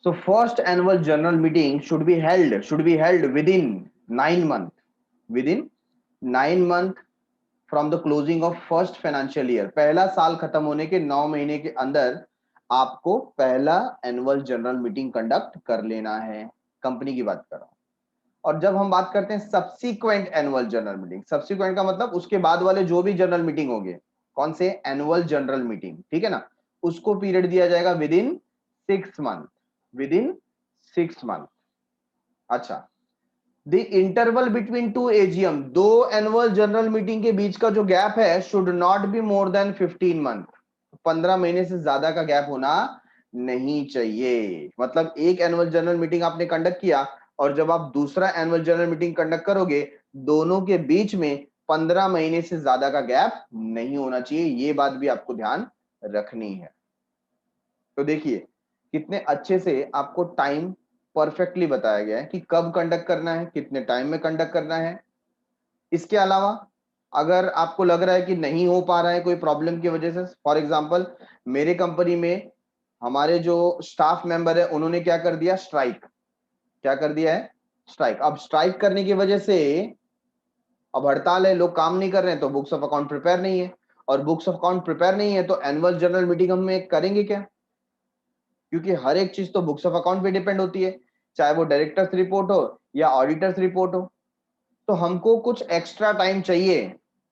So first annual general meeting should be held within 9 months. Within 9 month from the closing of first financial year, पहला साल खत्म होने के 9 महीने के अंदर आपको पहला एनुअल जनरल मीटिंग कंडक्ट कर लेना है। कंपनी की बात कर रहा हूं। और जब हम बात करते हैं subsequent annual general meeting, subsequent का मतलब उसके बाद वाले जो भी जनरल मीटिंग होंगे, कौन से, एनुअल जनरल मीटिंग, ठीक है ना, उसको पीरियड दिया जाएगा within 6 month, within 6 month. अच्छा, the interval between two AGM, दो एनुअल जनरल मीटिंग के बीच का जो गैप है should not be more than 15 month, 15 महीने से ज्यादा का गैप होना नहीं चाहिए। मतलब एक एनुअल जनरल मीटिंग आपने कंडक्ट किया और जब आप दूसरा एनुअल जनरल मीटिंग कंडक्ट करोगे, दोनों के बीच में 15 महीने से ज्यादा का गैप नहीं होना चाहिए। ये बात भी आपको ध्यान रखनी है। तो देखिए कितने अच्छे से आपको टाइम परफेक्टली बताया गया है कि कब कंडक्ट करना है, कितने टाइम में कंडक्ट करना है। इसके अलावा अगर आपको लग रहा है कि नहीं हो पा रहा है कोई प्रॉब्लम की वजह से, फॉर एग्जांपल मेरे कंपनी में हमारे जो स्टाफ मेंबर है उन्होंने क्या कर दिया, स्ट्राइक, क्या कर दिया है, स्ट्राइक। अब स्ट्राइक करने की वजह से अब हड़ताल है, लोग काम नहीं कर रहे हैं, तो बुक्स ऑफ अकाउंट प्रिपेयर नहीं है, और बुक्स ऑफ अकाउंट प्रिपेयर नहीं है तो एनुअल जनरल मीटिंग हम करेंगे क्या, क्योंकि हर एक चीज तो बुक्स ऑफ अकाउंट पे डिपेंड होती है, चाहे वो डायरेक्टर्स रिपोर्ट हो या ऑडिटर्स रिपोर्ट हो। तो हमको कुछ एक्स्ट्रा टाइम चाहिए,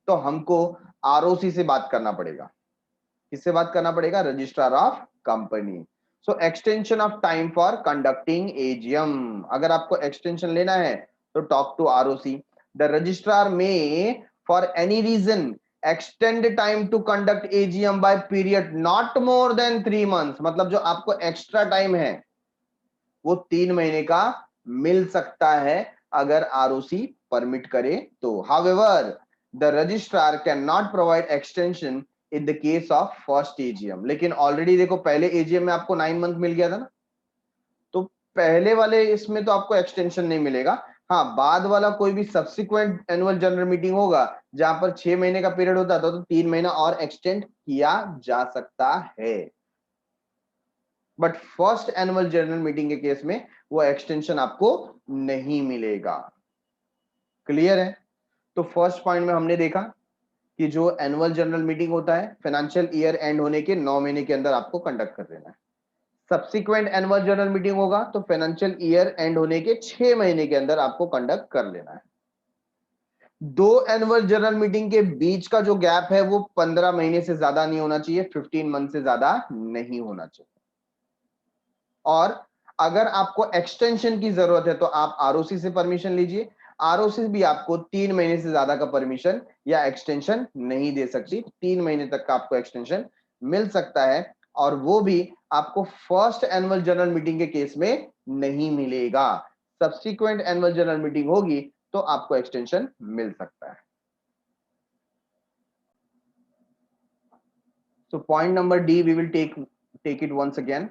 तो हमको आरओसी से बात करना पड़ेगा। किससे बात करना पड़ेगा, registrar of company. So extension of time for conducting AGM, अगर आपको एक्सटेंशन लेना है तो talk to ROC. The registrar may for any reason extend time to conduct AGM by period not more than 3 months, मतलब जो आपको extra time है वो 3 महीने का मिल सकता है अगर आरओसी परमिट करे तो। However the registrar can not provide extension in the case of first AGM. लेकिन ऑलरेडी देखो पहले एजीएम में आपको 9 मंथ मिल गया था ना, तो पहले वाले इसमें तो आपको एक्सटेंशन नहीं मिलेगा। हाँ, बाद वाला कोई भी सब्सिक्वेंट एनुअल जनरल मीटिंग होगा जहां पर 6 महीने का पीरियड होता था, तो 3 महीना और एक्सटेंड किया जा सकता है। But first annual general meeting के केस में वो एक्सटेंशन आपको नहीं मिलेगा। क्लियर है? तो फर्स्ट पॉइंट में हमने देखा कि जो एनुअल जनरल मीटिंग होता है फाइनेंशियल ईयर एंड होने के 9 महीने के अंदर आपको कंडक्ट कर देना है। सब्सिक्वेंट एनुअल जनरल मीटिंग होगा तो फाइनेंशियल ईयर एंड होने के 6 महीने के अंदर आपको कंडक्ट कर लेना है। दो एनुअल जनरल मीटिंग के बीच का जो गैप है वो 15 महीने से ज्यादा नहीं होना चाहिए, 15 मंथ से ज्यादा नहीं होना चाहिए। और अगर आपको एक्सटेंशन की जरूरत है तो आप आरओसी से परमिशन लीजिए। आरओसी भी आपको 3 महीने से ज्यादा का परमिशन या एक्सटेंशन नहीं दे सकती, 3 महीने तक का आपको एक्सटेंशन मिल सकता है, और वो भी आपको फर्स्ट एनुअल जनरल मीटिंग के केस में नहीं मिलेगा। सब्सिक्वेंट एनुअल जनरल मीटिंग होगी तो आपको एक्सटेंशन मिल सकता है। So point number D, we will take it once again.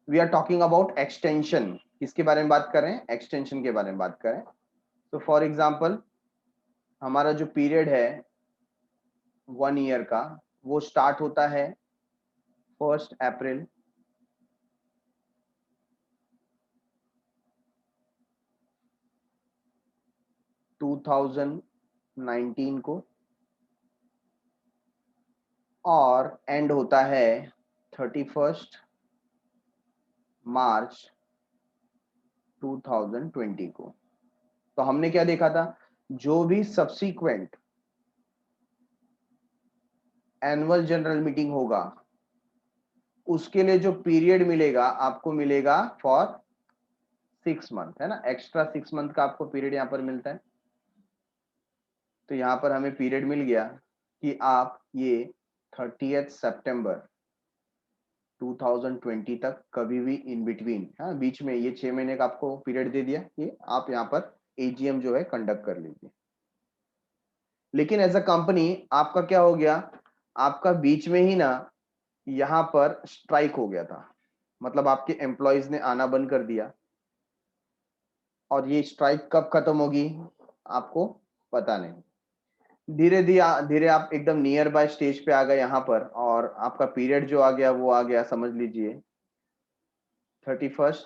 We are talking about extension. किसके बारे में बात कर रहे हैं, एक्सटेंशन के बारे में बात करें। तो फॉर एग्जांपल हमारा जो पीरियड है 1 ईयर का, वो स्टार्ट होता है 1 अप्रैल 2019 को और एंड होता है 31 मार्च 2020 को। तो हमने क्या देखा था, जो भी सब्सिक्वेंट एनुअल जनरल मीटिंग होगा उसके लिए जो पीरियड मिलेगा आपको मिलेगा फॉर 6 मंथ, है ना, एक्स्ट्रा 6 मंथ का आपको पीरियड यहाँ पर मिलता है। तो यहाँ पर हमें पीरियड मिल गया कि आप ये 30 सितंबर 2020 तक कभी भी इन बिटवीन, हाँ, बीच में ये 6 महीने का आपको पीरियड दे दिया कि आप यहाँ पर एजीएम जो है कंडक्ट कर लीजिए। लेकिन एज अ कंपनी आपका क्या हो गया, आपका बीच में ही ना यहाँ पर स्ट्राइक हो गया था, मतलब आपके एम्प्लॉयज ने आना बंद कर दिया। और ये स्ट्राइक कब खत्म होगी आपको पता नहीं। धीरे धीरे धीरे आप एकदम नियर बाय स्टेज पे आ गए यहाँ पर, और आपका पीरियड जो आ गया वो आ गया, समझ लीजिए 31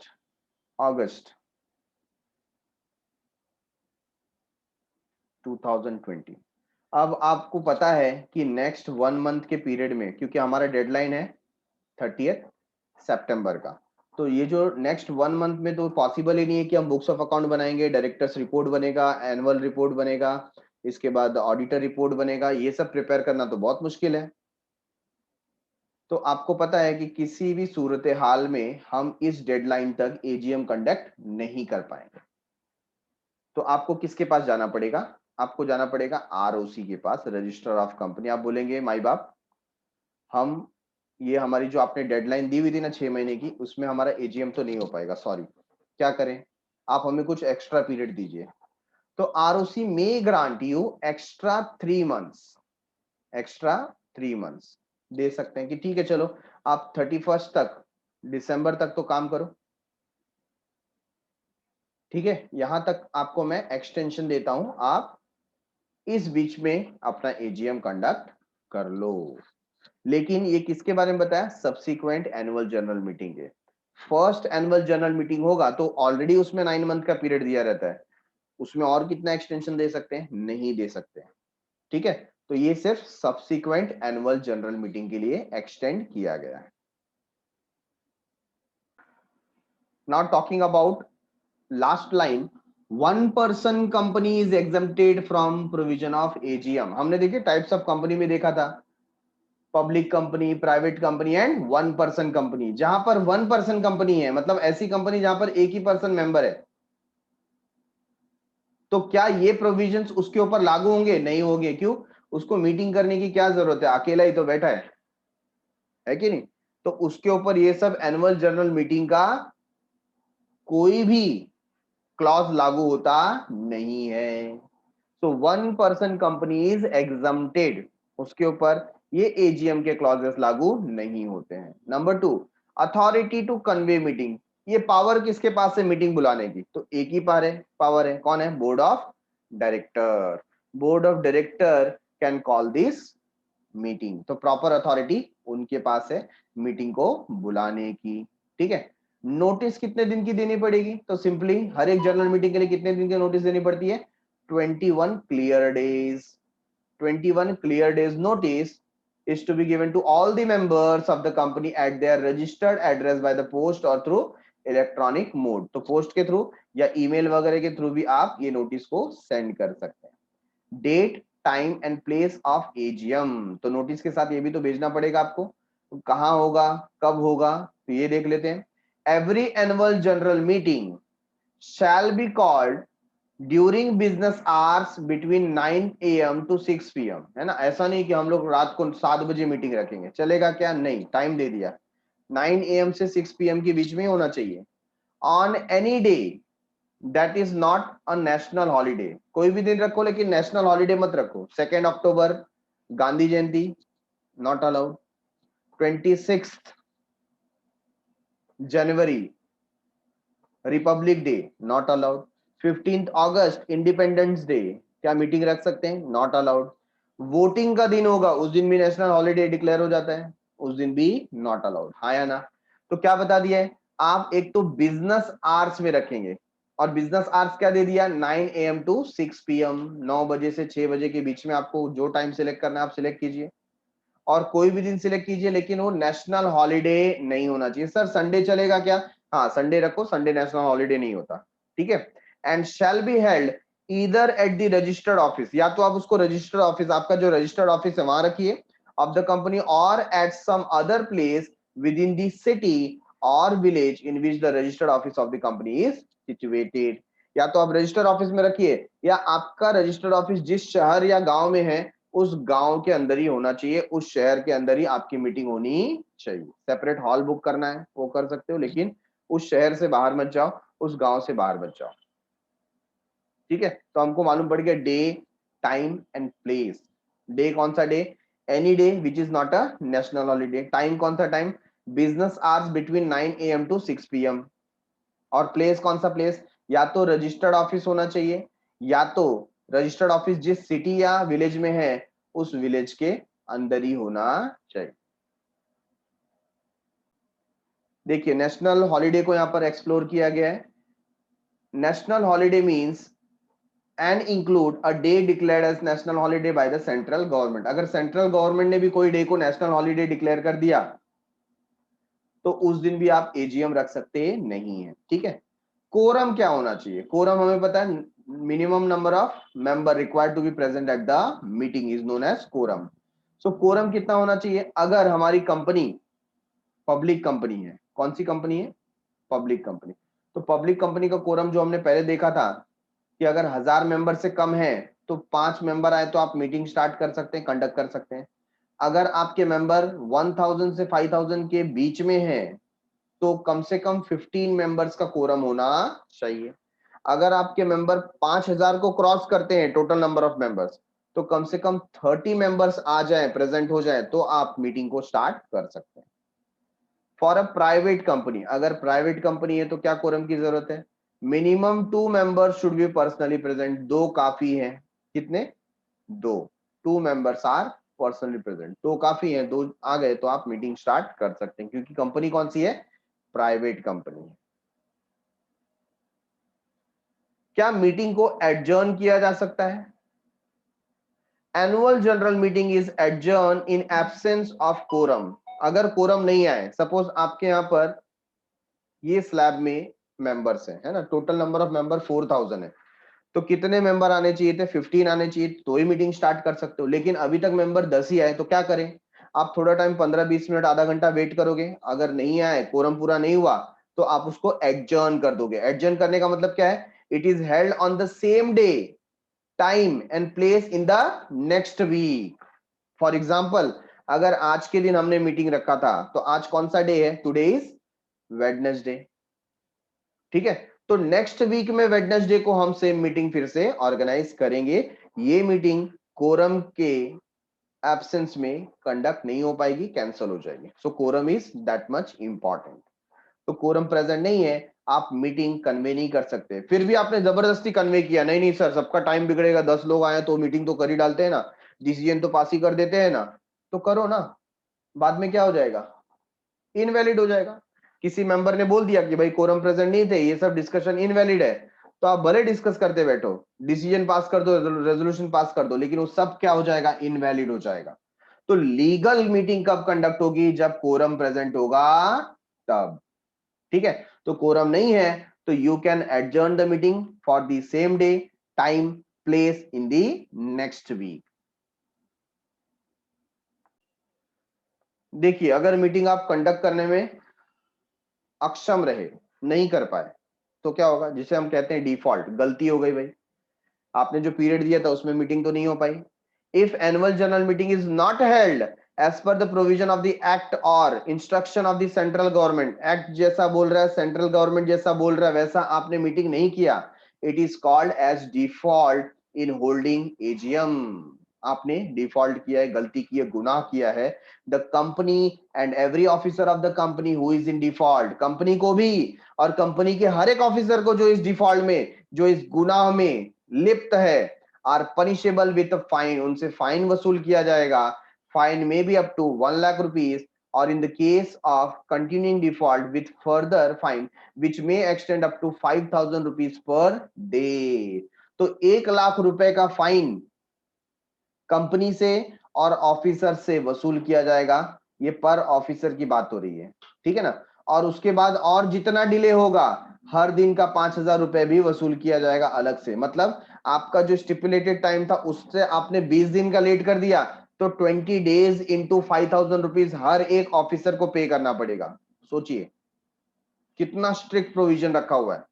अगस्त 2020। अब आपको पता है कि नेक्स्ट 1 मंथ के पीरियड में, क्योंकि हमारा डेडलाइन है 30 सितंबर का, तो ये जो नेक्स्ट 1 मंथ में तो पॉसिबल ही नहीं है कि हम बुक्स ऑफ अकाउंट बनाएंगे, डायरेक्टर्स रिपोर्ट बनेगा, एनुअल रिपोर्ट बनेगा, इसके बाद ऑडिटर रिपोर्ट बनेगा, ये सब प्रिपेयर करना तो बहुत मुश्किल है। तो आपको पता है कि किसी भी सूरत हाल में हम इस डेडलाइन तक एजीएम कंडक्ट नहीं कर पाएंगे। तो आपको किसके पास जाना पड़ेगा? आपको जाना पड़ेगा आरओसी के पास, रजिस्टर ऑफ कंपनी। आप बोलेंगे माई बाप, हम ये हमारी जो आपने डेडलाइन दी हुई थी ना 6 महीने की, उसमें हमारा एजीएम तो नहीं हो पाएगा, सॉरी, क्या करें, आप हमें कुछ एक्स्ट्रा पीरियड दीजिए। तो ROC may grant you extra 3 months, extra 3 months they सकते हैं कि ठीक है चलो आप 31 तक, दिसंबर तक तो काम करो, ठीक है, यहां तक आपको मैं एक्सटेंशन देता हूं, आप इस बीच में अपना एजीएम कंडक्ट कर लो। लेकिन ये किसके बारे में बताया? सब्सिक्वेंट एनुअल जनरल मीटिंग के। फर्स्ट एनुअल जनरल मीटिंग होगा तो ऑलरेडी उसमें 9 मंथ का पीरियड दिया रहता है, उसमें और कितना एक्सटेंशन दे सकते हैं? नहीं दे सकते, ठीक है। तो ये सिर्फ सब्सिक्वेंट एनुअल जनरल मीटिंग के लिए एक्सटेंड किया गया है। Now talking about last line, 1 person company is exempted from provision of AGM. हमने देखिए टाइप्स ऑफ कंपनी में देखा था, public company, private company and 1 person company. जहां पर 1 पर्सन कंपनी है मतलब ऐसी कंपनी जहां पर एक ही पर्सन मेंबर है, तो क्या ये प्रोविजंस उसके ऊपर लागू होंगे? नहीं होंगे। क्यों? उसको मीटिंग करने की क्या जरूरत है, अकेला ही तो बैठा है कि नहीं? तो उसके ऊपर ये सब एनुअल जनरल मीटिंग का कोई भी क्लॉज लागू होता नहीं है। तो 1 पर्सन कंपनी इज एग्जम्प्टेड, उसके ऊपर ये एजीएम के क्लॉजेस लागू नहीं होते हैं। Number 2, authority to convene meeting. ये पावर किसके पास है मीटिंग बुलाने की? तो एक ही पावर है, कौन है? Board of director. Board of director can call this meeting. तो प्रॉपर अथॉरिटी उनके पास है मीटिंग को बुलाने की, ठीक है। नोटिस कितने दिन की देनी पड़ेगी? तो सिंपली हर एक जनरल मीटिंग के लिए कितने दिन की नोटिस देनी पड़ती है? 21 clear days. 21 clear days notice is to be given to all the members of the company at their registered address by the post or through electronic mode. तो पोस्ट के थ्रू या ईमेल वगैरह के through भी आप ये notice को send कर सकते हैं। Date, time and place of AGM, तो नोटिस के साथ ये भी तो भेजना पड़ेगा आपको, तो कहाँ होगा, कब होगा, तो ये देख लेते हैं। Every annual general meeting shall be called during business hours between 9 AM to 6 PM, है ना। ऐसा नहीं कि हम लोग रात को 7 बजे मीटिंग रखेंगे, चलेगा क्या? नहीं, टाइम दे दिया, 9 AM से 6 PM के बीच में होना चाहिए। On any day that is not a national holiday, कोई भी दिन रखो लेकिन नेशनल हॉलीडे मत रखो। 2 अक्टूबर गांधी जयंती, नॉट अलाउड। 26 जनवरी रिपब्लिक डे, नॉट अलाउड। 15 अगस्त इंडिपेंडेंस डे, क्या मीटिंग रख सकते हैं? Not allowed. वोटिंग का दिन होगा उस दिन भी नेशनल हॉलीडे डिक्लेयर हो जाता है, उस दिन भी नॉट अलाउड, हाँ या ना? तो क्या बता दिया है? आप एक तो बिजनेस आवर्स में रखेंगे, और बिजनेस आवर्स क्या दे दिया? 9 AM to 6 PM, 9 बजे से 6 बजे के बीच में आपको जो टाइम सिलेक्ट करना है आप सिलेक्ट कीजिए, और कोई भी दिन सिलेक्ट कीजिए, लेकिन वो नेशनल हॉलीडे नहीं होना चाहिए। सर संडे चलेगा क्या? हाँ संडे रखो, संडे नेशनल हॉलीडे नहीं होता, ठीक है। And shall be held either at the registered office, या तो आप उसको रजिस्टर्ड ऑफिस, आपका जो रजिस्टर्ड ऑफिस है वहां रखिए ऑफ द कंपनी, और at some other place within the city और village in which the registered office of the company is situated. या तो आप रजिस्टर्ड ऑफिस में रखिए, या आपका रजिस्टर्ड ऑफिस जिस शहर या गांव में है उस गांव के अंदर ही होना चाहिए, उस शहर के अंदर ही आपकी मीटिंग होनी चाहिए। सेपरेट हॉल बुक करना है वो कर सकते हो, लेकिन उस शहर से बाहर मत जाओ, उस गांव से बाहर मत जाओ, ठीक है। तो हमको मालूम पड़ गया day, time and place. Day कौन सा day? Any day which is not a national holiday. Time कौन सा time? Business hours between 9 AM to 6 PM। और प्लेस कौन सा प्लेस? या तो रजिस्टर्ड ऑफिस होना चाहिए, या तो रजिस्टर्ड ऑफिस जिस सिटी या विलेज में है उस विलेज के अंदर ही होना चाहिए। देखिए नेशनल हॉलीडे को यहां पर एक्सप्लोर किया गया है। National holiday means and include a day declared as national holiday by the central government. अगर सेंट्रल गवर्नमेंट ने भी कोई डे को नेशनल हॉलीडे डिक्लेयर कर दिया तो उस दिन भी आप एजीएम रख सकते नहीं है, ठीक है। कोरम क्या होना चाहिए? कोरम हमें पता है, minimum number of member required to be present at the meeting is known as quorum. So quorum कितना होना चाहिए? अगर हमारी कंपनी पब्लिक कंपनी है, कौन सी कंपनी है? Public company. तो पब्लिक कंपनी का कोरम जो हमने पहले देखा था कि अगर 1000 मेंबर से कम है तो 5 मेंबर आए तो आप मीटिंग स्टार्ट कर सकते हैं, कंडक्ट कर सकते हैं। अगर आपके मेंबर 1000 से 5000 के बीच में है तो कम से कम 15 मेंबर्स का कोरम होना चाहिए। अगर आपके मेंबर 5000 को क्रॉस करते हैं टोटल नंबर ऑफ मेंबर्स, तो कम से कम 30 मेंबर्स आ जाए, प्रेजेंट हो जाए, तो आप मीटिंग को स्टार्ट कर सकते हैं। फॉर अ प्राइवेट कंपनी, अगर प्राइवेट कंपनी है तो क्या कोरम की जरूरत है? Minimum 2 members should be personally present. 2 काफी है। कितने? 2। 2 मेंबर्स आर पर्सनली प्रेजेंट। 2 काफी है, 2 आ गए तो आप मीटिंग स्टार्ट कर सकते हैं, क्योंकि कंपनी कौन सी है? प्राइवेट कंपनी है। क्या मीटिंग को एडजर्न किया जा सकता है? Annual general meeting is adjourn in absence of quorum. अगर कोरम नहीं आए, सपोज आपके यहां पर ये स्लैब में मेंबर्स है ना, टोटल नंबर ऑफ मेंबर 4000 है, तो कितने मेंबर आने चाहिए थे? 15 आने चाहिए, तो ही मीटिंग स्टार्ट कर सकते हो। लेकिन अभी तक मेंबर 10 ही आए, तो क्या करें? आप थोड़ा टाइम 15-20 मिनट, आधा घंटा वेट करोगे। अगर नहीं आए, कोरम पूरा नहीं हुआ, तो आप उसको एडजर्न कर दोगे। एडजर्न करने का मतलब क्या है? It is held on the same day, time and place in the next week. For example, अगर आज के दिन हमने मीटिंग रखा था, तो आज कौन सा डे है? टुडे इज वेडनेसडे, ठीक है। तो नेक्स्ट वीक में वेडनेसडे को हम सेम मीटिंग फिर से ऑर्गेनाइज करेंगे। ये मीटिंग कोरम के एब्सेंस में कंडक्ट नहीं हो पाएगी, कैंसिल हो जाएगी। So quorum is that much important. तो कोरम प्रेजेंट नहीं है, आप मीटिंग कन्वे नहीं कर सकते। फिर भी आपने जबरदस्ती कन्वे किया, नहीं नहीं सर सबका टाइम बिगड़ेगा, 10 लोग आए तो मीटिंग तो कर ही डालते हैं ना, डिसीजन तो पास ही कर देते हैं ना, तो करो ना। बाद में क्या हो जाएगा? इनवैलिड हो जाएगा। किसी मेंबर ने बोल दिया कि भाई कोरम प्रेजेंट नहीं थे, ये सब डिस्कशन इनवैलिड है, तो आप भले डिस्कस करते बैठो, डिसीजन पास कर दो, रेजोल्यूशन पास कर दो, लेकिन वो सब क्या हो जाएगा? इनवैलिड हो जाएगा। तो लीगल मीटिंग कब कंडक्ट होगी? जब कोरम प्रेजेंट होगा तब, ठीक है। तो कोरम नहीं है तो you can adjourn the meeting for the same day, time, place in the next week. देखिए अगर मीटिंग आप कंडक्ट करने में अक्षम रहे, नहीं कर पाए, तो क्या होगा? जिसे हम कहते हैं डिफॉल्ट, गलती हो गई भाई, आपने जो पीरियड दिया था उसमें मीटिंग तो नहीं हो पाई। If annual general meeting is not held as per the provision of the act और instruction of the central government, act जैसा बोल रहा है, सेंट्रल गवर्नमेंट जैसा बोल रहा है, वैसा आपने मीटिंग नहीं किया, it is called as default in holding AGM. आपने डिफॉल्ट किया है, गलती की है, गुनाह किया है। The company and every officer of the company who is in default, company को भी और कंपनी के हर एक ऑफिसर को जो इस डिफॉल्ट में, जो इस गुनाह में लिप्त है, आर पनिशेबल विथ फाइन, उनसे फाइन वसूल किया जाएगा। Fine may be up to 1 lakh rupees, और in the case of continuing default with further fine which may extend up to 5000 rupees per day. तो 1 लाख रुपए का फाइन कंपनी से और ऑफिसर से वसूल किया जाएगा। ये पर ऑफिसर की बात हो रही है, ठीक है ना। और उसके बाद और जितना डिले होगा, हर दिन का 5000 रुपए भी वसूल किया जाएगा अलग से। मतलब आपका जो स्टिपुलेटेड टाइम था उससे आपने 20 दिन का लेट कर दिया, तो 20 डेज इंटू 5000 रुपीज हर एक ऑफिसर को पे करना पड़ेगा। सोचिए कितना स्ट्रिक्ट प्रोविजन रखा हुआ है।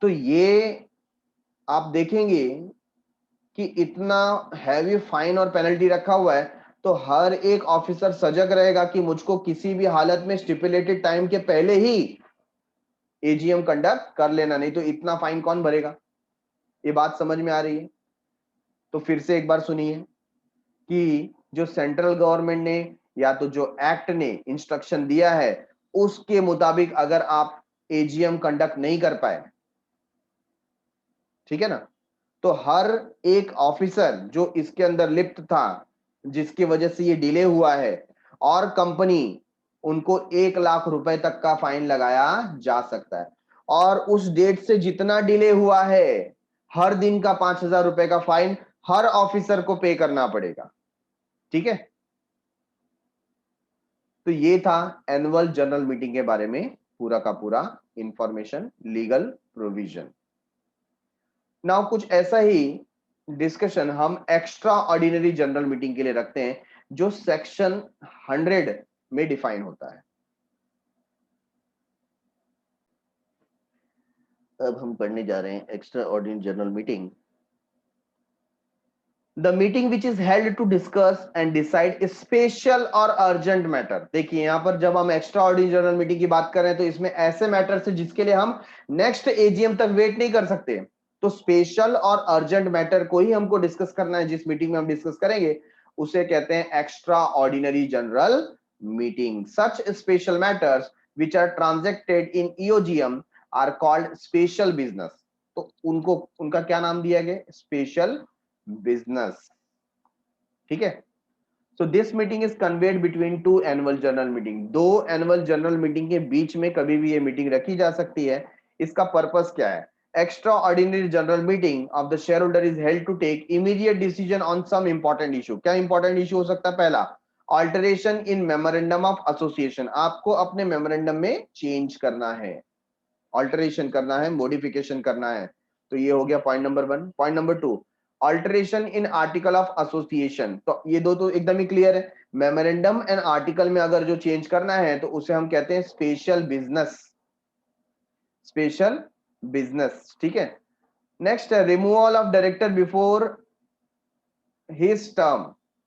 तो ये आप देखेंगे कि इतना हैवी फाइन और पेनल्टी रखा हुआ है, तो हर एक ऑफिसर सजग रहेगा कि मुझको किसी भी हालत में स्टिपुलेटेड टाइम के पहले ही एजीएम कंडक्ट कर लेना, नहीं तो इतना फाइन कौन भरेगा। ये बात समझ में आ रही है? तो फिर से एक बार सुनिए कि जो सेंट्रल गवर्नमेंट ने या तो जो एक्ट ने इंस्ट्रक्शन दिया है उसके मुताबिक अगर आप एजीएम कंडक्ट नहीं कर पाए, ठीक है ना, तो हर एक ऑफिसर जो इसके अंदर लिप्त था, जिसकी वजह से ये डिले हुआ है, और कंपनी उनको 1 लाख रुपए तक का फाइन लगाया जा सकता है। और उस डेट से जितना डिले हुआ है, हर दिन का 5,000 रुपए का फाइन हर ऑफिसर को पे करना पड़ेगा। ठीक है, तो ये था एनुअल जनरल मीटिंग के बारे में पूरा का पूरा इंफॉर्मेशन, लीगल प्रोविजन। नाउ कुछ ऐसा ही डिस्कशन हम एक्स्ट्रा ऑर्डिनरी जनरल मीटिंग के लिए रखते हैं, जो सेक्शन 100 में डिफाइन होता है। अब हम पढ़ने जा रहे हैं extraordinary general meeting. The meeting which is held to discuss and decide special और अर्जेंट मैटर। देखिए यहां पर जब हम एक्स्ट्रा ऑर्डिनरी जनरल मीटिंग की बात कर रहे हैं, तो इसमें ऐसे मैटर से जिसके लिए हम नेक्स्ट एजीएम तक वेट नहीं कर सकते, तो स्पेशल और अर्जेंट मैटर को ही हमको डिस्कस करना है। जिस मीटिंग में हम डिस्कस करेंगे उसे कहते हैं extraordinary general meeting. Such special matters which are transacted in EOGM are called special business. तो उनको उनका क्या नाम दिया गया? Special business. ठीक है, so this meeting is convened between two annual general meeting. दो एनुअल जनरल मीटिंग के बीच में कभी भी ये मीटिंग रखी जा सकती है। इसका पर्पस क्या है? Extraordinary general meeting of the shareholder is held to take immediate decision on some important issue. क्या इंपॉर्टेंट इशू हो सकता है? पहला, alteration in memorandum of association. आपको अपने मेमोरेंडम में चेंज करना है, ऑल्टरेशन करना है, मॉडिफिकेशन करना है। तो ये हो गया point number 1। Point number 2, alteration in article of association. तो ये दो तो एकदम ही क्लियर है। मेमोरेंडम एंड आर्टिकल में अगर जो चेंज करना है तो उसे हम कहते हैं स्पेशल बिजनेस, स्पेशल बिजनेस। ठीक है, नेक्स्ट है removal of director before his term.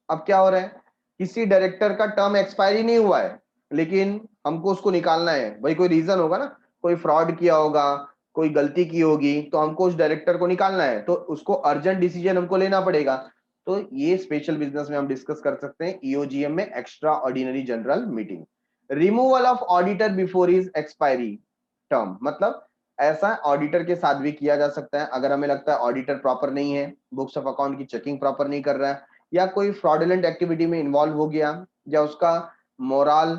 अब क्या हो रहा है? किसी डायरेक्टर का टर्म एक्सपायरी नहीं हुआ है, लेकिन हमको उसको निकालना है। भाई कोई रीजन होगा ना, कोई फ्रॉड किया होगा, कोई गलती की होगी, तो हमको उस डायरेक्टर को निकालना है, तो उसको अर्जेंट डिसीजन हमको लेना पड़ेगा। तो ये स्पेशल बिजनेस में हम डिस्कस कर सकते हैं ईओजीएम में, extra ordinary general meeting. Removal of auditor before his expiry term, मतलब ऐसा ऑडिटर के साथ भी किया जा सकता है। अगर हमें लगता है ऑडिटर प्रॉपर नहीं है, बुक्स ऑफ अकाउंट की चेकिंग प्रॉपर नहीं कर रहा है, या कोई फ्रॉडुलेंट एक्टिविटी में इन्वॉल्व हो गया, या उसका मोरल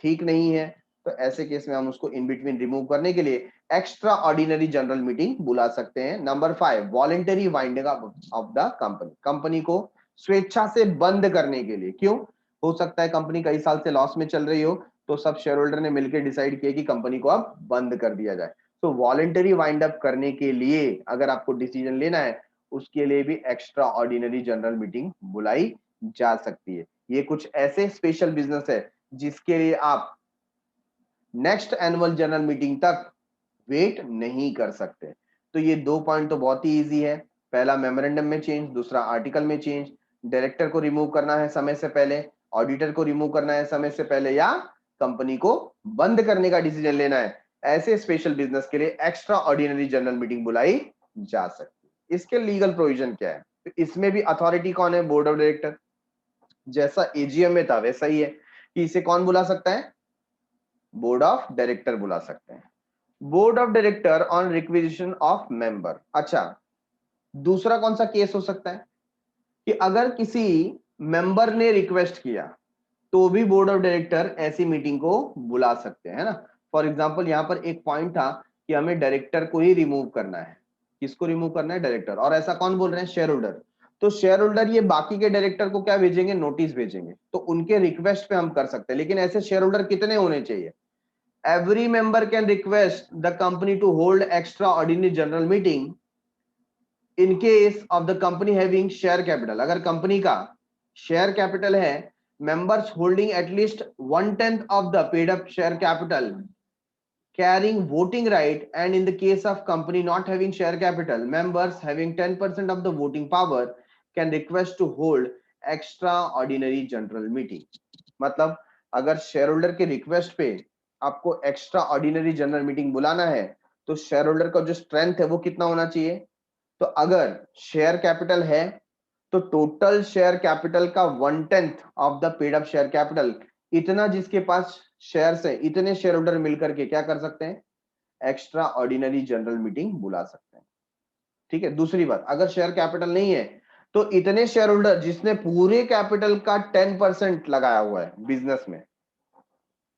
ठीक नहीं है, तो ऐसे केस में हम उसको इन बिटवीन रिमूव करने के लिए एक्स्ट्रा ऑर्डिनरी जनरल मीटिंग बुला सकते हैं। Number 5, voluntary winding of the company. Company को स्वेच्छा से बंद करने के लिए। क्यों? हो सकता है कंपनी कई साल से लॉस में चल रही हो, तो सब शेयर होल्डर ने मिलकर डिसाइड किया कि कंपनी को अब बंद कर दिया जाए। तो वॉलेंटरी वाइंड अप करने के लिए अगर आपको डिसीजन लेना है, उसके लिए भी एक्स्ट्रा ऑर्डिनरी जनरल मीटिंग बुलाई जा सकती है। ये कुछ ऐसे स्पेशल बिजनेस है जिसके लिए आप नेक्स्ट एनुअल जनरल मीटिंग तक वेट नहीं कर सकते। तो ये 2 पॉइंट तो बहुत ही इजी है। पहला मेमोरेंडम में चेंज, दूसरा आर्टिकल में चेंज। डायरेक्टर को रिमूव करना है समय से पहले, ऑडिटर को रिमूव करना है समय से पहले, या कंपनी को बंद करने का डिसीजन लेना है, ऐसे स्पेशल बिजनेस के लिए एक्स्ट्रा ऑर्डिनरी जनरल मीटिंग बुलाई जा सकती है। इसके लीगल प्रोविजन क्या है? तो इसमें भी अथॉरिटी कौन है? Board of director. जैसा एजीएम में था वैसा ही है कि इसे कौन बुला सकता है? बोर्ड ऑफ डायरेक्टर बुला सकते हैं। Board of director on requisition of member. अच्छा, दूसरा कौन सा केस हो सकता है कि अगर किसी मेंबर ने रिक्वेस्ट किया, तो भी बोर्ड ऑफ डायरेक्टर ऐसी मीटिंग को बुला सकते हैं, है ना। फॉर एग्जांपल यहां पर एक पॉइंट था कि हमें डायरेक्टर को ही रिमूव करना है। किसको रिमूव करना है? डायरेक्टर। और ऐसा कौन बोल रहे हैं? Share holder. तो शेयर होल्डर ये बाकी के डायरेक्टर को क्या भेजेंगे? नोटिस भेजेंगे। तो उनके रिक्वेस्ट पे हम कर सकते हैं, लेकिन ऐसे शेयर होल्डर कितने होने चाहिए? Every member can request the company to hold extraordinary general meeting in case of the company having share capital. अगर कंपनी का शेयर कैपिटल है, members holding at least 1/10 of the paid up share capital carrying voting right, and in the case of company not having share capital, members having 10% of the voting power can request to hold extraordinary general meeting. मतलब अगर share holder के request पे आपको extra ordinary general meeting बुलाना है, तो share holder का जो स्ट्रेंथ है वो कितना होना चाहिए? तो अगर शेयर कैपिटल है, तो टोटल शेयर कैपिटल का 1/10 of the paid up share capital, इतना जिसके पास शेयर्स है, इतने शेयर होल्डर मिलकर के क्या कर सकते हैं? एक्स्ट्रा ऑर्डिनरी जनरल मीटिंग बुला सकते हैं। ठीक है, दूसरी बात, अगर शेयर कैपिटल नहीं है, तो इतने शेयर होल्डर जिसने पूरे कैपिटल का 10% लगाया हुआ है बिजनेस में,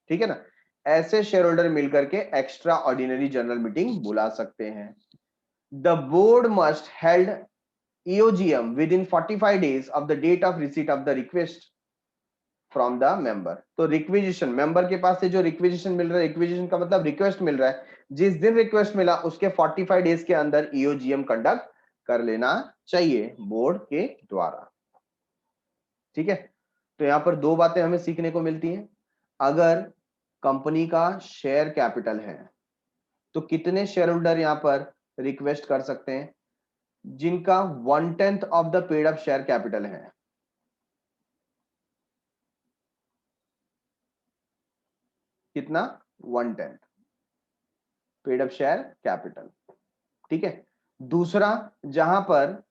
ठीक है ना। ऐसे शेयर होल्डर मिलकर के एक्स्ट्रा ऑर्डिनरी जनरल मीटिंग बुला सकते हैं। The board must held EOGM within 45 days of the date of receipt of the request from the member। तो रिक्विजिशन, मेंबर के पास से जो रिक्विजिशन मिल रहा है, रिक्विजिशन का मतलब रिक्वेस्ट मिल रहा है, जिस दिन रिक्वेस्ट मिला उसके 45 डेज के अंदर EOGM कंडक्ट कर लेना चाहिए बोर्ड के द्वारा। ठीक है, तो यहां पर दो बातें हमें सीखने को मिलती हैं। अगर कंपनी का शेयर कैपिटल है तो कितने शेयर होल्डर यहां पर रिक्वेस्ट कर सकते हैं? जिनका 1/10 of the paid up share capital है। कितना? 1/10 पेड अप शेयर कैपिटल। ठीक है, दूसरा, जहां पर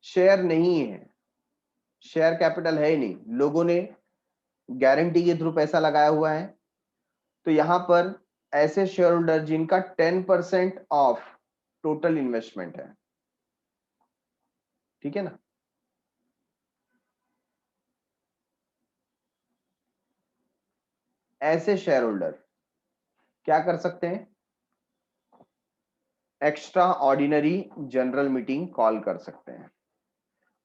शेयर नहीं है, शेयर कैपिटल है ही नहीं, लोगों ने गारंटी के थ्रू पैसा लगाया हुआ है, तो यहां पर ऐसे शेयर होल्डर जिनका 10% ऑफ टोटल इन्वेस्टमेंट है। ठीक है ना, ऐसे शेयर होल्डर क्या कर सकते हैं? Extraordinary general meeting call कर सकते हैं।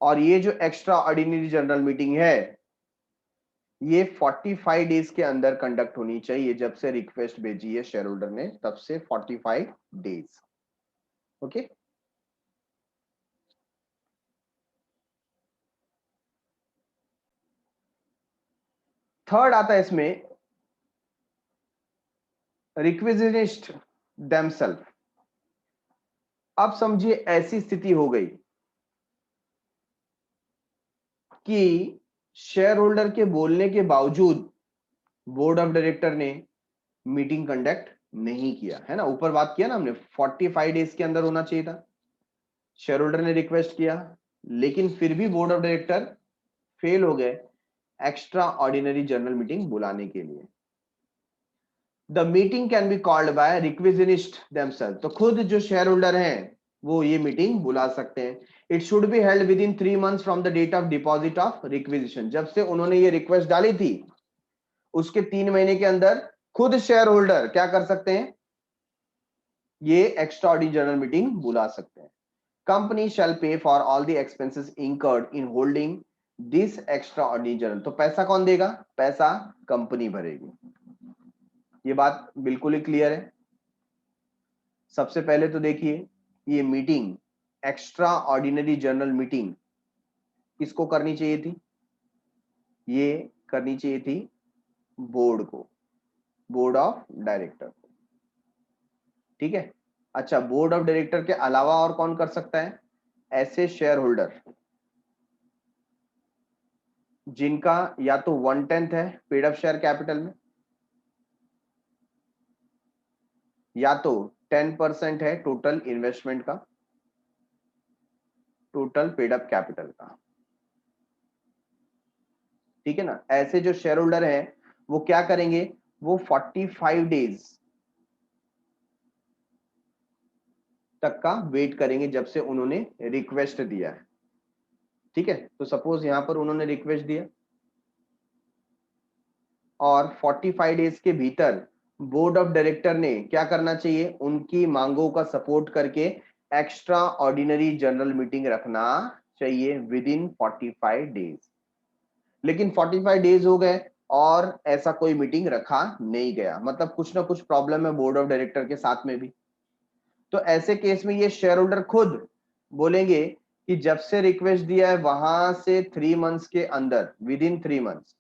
और ये जो एक्स्ट्रा ऑर्डिनरी जनरल मीटिंग है ये 45 डेज के अंदर कंडक्ट होनी चाहिए। जब से रिक्वेस्ट भेजी है शेयर होल्डर ने तब से 45 डेज। ओके, थर्ड आता है इसमें रिक्विजिनिस्ट देमसेल्फ। अब समझिए ऐसी स्थिति हो गई कि शेयर होल्डर के बोलने के बावजूद बोर्ड ऑफ डायरेक्टर ने मीटिंग कंडक्ट नहीं किया, है ना। ऊपर बात किया ना हमने, 45 डेज के अंदर होना चाहिए था। शेयर होल्डर ने रिक्वेस्ट किया लेकिन फिर भी बोर्ड ऑफ डायरेक्टर फेल हो गए एक्स्ट्रा ऑर्डिनरी जनरल मीटिंग बुलाने के लिए। The meeting can be called by requisitionist themselves. तो खुद जो शेयर होल्डर हैं वो ये मीटिंग बुला सकते हैं। It should be held within 3 months from the date of deposit of requisition. जब से उन्होंने ये रिक्वेस्ट डाली थी उसके 3 महीने के अंदर खुद शेयर होल्डर क्या कर सकते हैं? ये एक्स्ट्रा ऑर्डिनरी जनरल मीटिंग बुला सकते हैं। कंपनी शैल पे for all the expenses incurred in holding this extra ordinary general. तो पैसा कौन देगा? पैसा कंपनी भरेगी। ये बात बिल्कुल ही क्लियर है। सबसे पहले तो देखिए, ये meeting extra ordinary general meeting किसको करनी चाहिए थी? ये करनी चाहिए थी बोर्ड को, बोर्ड ऑफ डायरेक्टर को। ठीक है, अच्छा, बोर्ड ऑफ डायरेक्टर के अलावा और कौन कर सकता है? ऐसे शेयर होल्डर जिनका या तो 1/10 है पेड अप शेयर कैपिटल में, या तो 10% है टोटल इन्वेस्टमेंट का, टोटल पेड अप कैपिटल का। ठीक है ना, ऐसे जो शेयर होल्डर है वो क्या करेंगे? वो 45 डेज तक का वेट करेंगे जब से उन्होंने रिक्वेस्ट दिया है। ठीक है, तो सपोज यहां पर उन्होंने रिक्वेस्ट दिया और 45 डेज के भीतर बोर्ड ऑफ डायरेक्टर ने क्या करना चाहिए? उनकी मांगों का सपोर्ट करके एक्स्ट्रा ऑर्डिनरी जनरल मीटिंग रखना चाहिए विद इन 45 डेज। लेकिन 45 डेज हो गए और ऐसा कोई मीटिंग रखा नहीं गया, मतलब कुछ ना कुछ प्रॉब्लम है बोर्ड ऑफ डायरेक्टर के साथ में भी। तो ऐसे केस में ये शेयर होल्डर खुद बोलेंगे कि जब से रिक्वेस्ट दिया है वहां से 3 months के अंदर, विद इन 3 months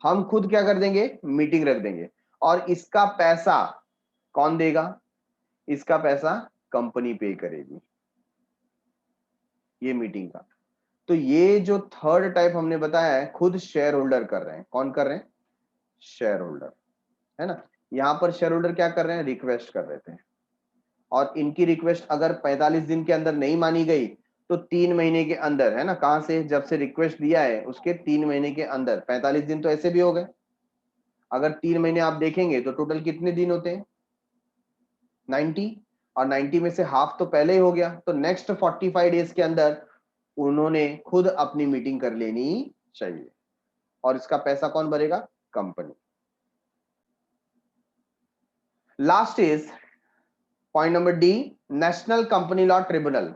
हम खुद क्या कर देंगे? मीटिंग रख देंगे। और इसका पैसा कौन देगा? इसका पैसा कंपनी पे करेगी ये मीटिंग का। तो ये जो थर्ड टाइप हमने बताया है खुद शेयर होल्डर कर रहे हैं। कौन कर रहे हैं? शेयर होल्डर, है ना। यहां पर शेयर होल्डर क्या कर रहे हैं? रिक्वेस्ट कर रहे थे और इनकी रिक्वेस्ट अगर 45 दिन के अंदर नहीं मानी गई तो 3 महीने के अंदर, है ना, कहां से? जब से रिक्वेस्ट दिया है उसके 3 महीने के अंदर, 45 दिन तो ऐसे भी हो गए। अगर 3 महीने आप देखेंगे तो टोटल कितने दिन होते हैं? 90। और 90 में से हाफ तो पहले ही हो गया, तो नेक्स्ट 45 डेज के अंदर उन्होंने खुद अपनी मीटिंग कर लेनी चाहिए। और इसका पैसा कौन भरेगा? Company. Last is point number D, national company law tribunal.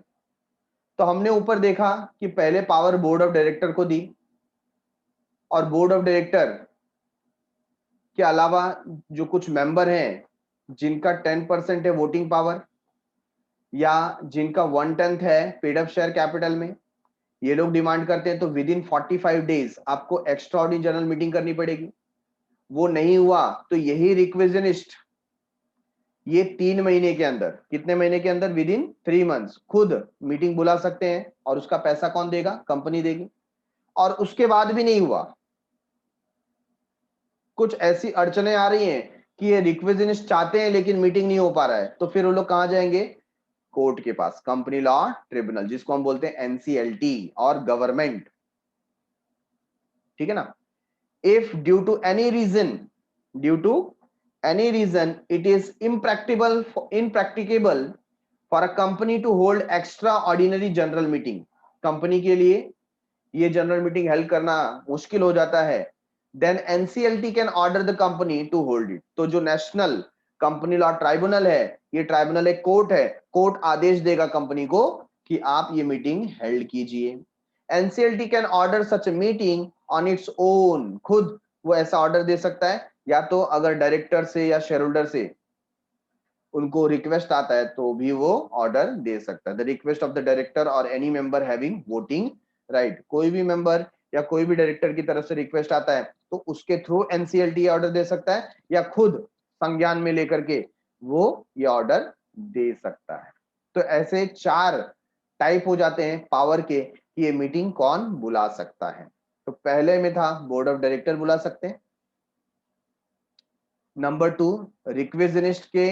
तो हमने ऊपर देखा कि पहले पावर बोर्ड ऑफ डायरेक्टर को दी, और बोर्ड ऑफ डायरेक्टर के अलावा जो कुछ मेंबर हैं जिनका 10% है वोटिंग पावर, या जिनका 1/10 है पेड अप शेयर कैपिटल में, ये लोग डिमांड करते हैं तो विद इन 45 डेज आपको एक्स्ट्रा ऑर्डिनरी जनरल मीटिंग करनी पड़ेगी। वो नहीं हुआ तो यही रिक्विजिनिस्ट ये 3 महीने के अंदर, कितने महीने के अंदर, विद इन 3 मंथ्स खुद मीटिंग बुला सकते हैं, और उसका पैसा कौन देगा, कंपनी देगी। और उसके बाद भी नहीं हुआ, कुछ ऐसी अड़चने आ रही हैं कि ये रिक्विजिनिस्ट चाहते हैं लेकिन मीटिंग नहीं हो पा रहा है, तो फिर वो लोग कहां जाएंगे, कोर्ट के पास, कंपनी लॉ ट्रिब्यूनल, जिसको हम बोलते हैं एनसीएलटी और गवर्नमेंट, ठीक है ना। If due to any reason it is impracticable for a company to hold extraordinary general meeting, company के लिए ये जनरल मीटिंग हेल्ड करना मुश्किल हो जाता है, then NCLT can order the company to hold it. तो जो नेशनल कंपनी लॉ ट्राइब्यूनल है, ये ट्राइब्यूनल एक कोर्ट है, कोर्ट आदेश देगा कंपनी को कि आप ये मीटिंग हेल्ड कीजिए। NCLT can order such meeting on its own, खुद वो ऐसा ऑर्डर दे सकता है, या तो अगर डायरेक्टर से या शेयर होल्डर से उनको रिक्वेस्ट आता है तो भी वो ऑर्डर दे सकता है। The request of the director और any member having voting right, कोई भी मेंबर या कोई भी डायरेक्टर की तरफ से रिक्वेस्ट आता है तो उसके थ्रू एनसीएलटी ऑर्डर दे सकता है, या खुद संज्ञान में लेकर के वो ये ऑर्डर दे सकता है। तो ऐसे 4 टाइप हो जाते हैं पावर के कि ये मीटिंग कौन बुला सकता है। तो पहले में था बोर्ड ऑफ डायरेक्टर बुला सकते हैं। नंबर 2, रिक्विजिनिस्ट के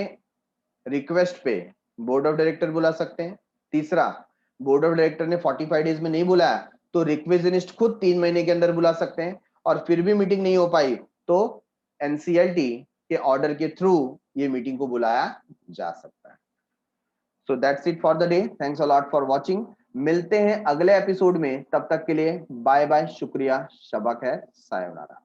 रिक्वेस्ट पे बोर्ड ऑफ डायरेक्टर बुला सकते हैं। तीसरा, बोर्ड ऑफ डायरेक्टर ने 45 डेज में नहीं बुलाया तो रिक्विजिनिस्ट खुद 3 महीने के अंदर बुला सकते हैं, और फिर भी मीटिंग नहीं हो पाई तो एनसीएलटी के ऑर्डर के थ्रू ये मीटिंग को बुलाया जा सकता है। So that's it for the day, thanks a lot for watching. मिलते हैं अगले एपिसोड में, तब तक के लिए बाय बाय, शुक्रिया, शबा खैर, सायोनारा।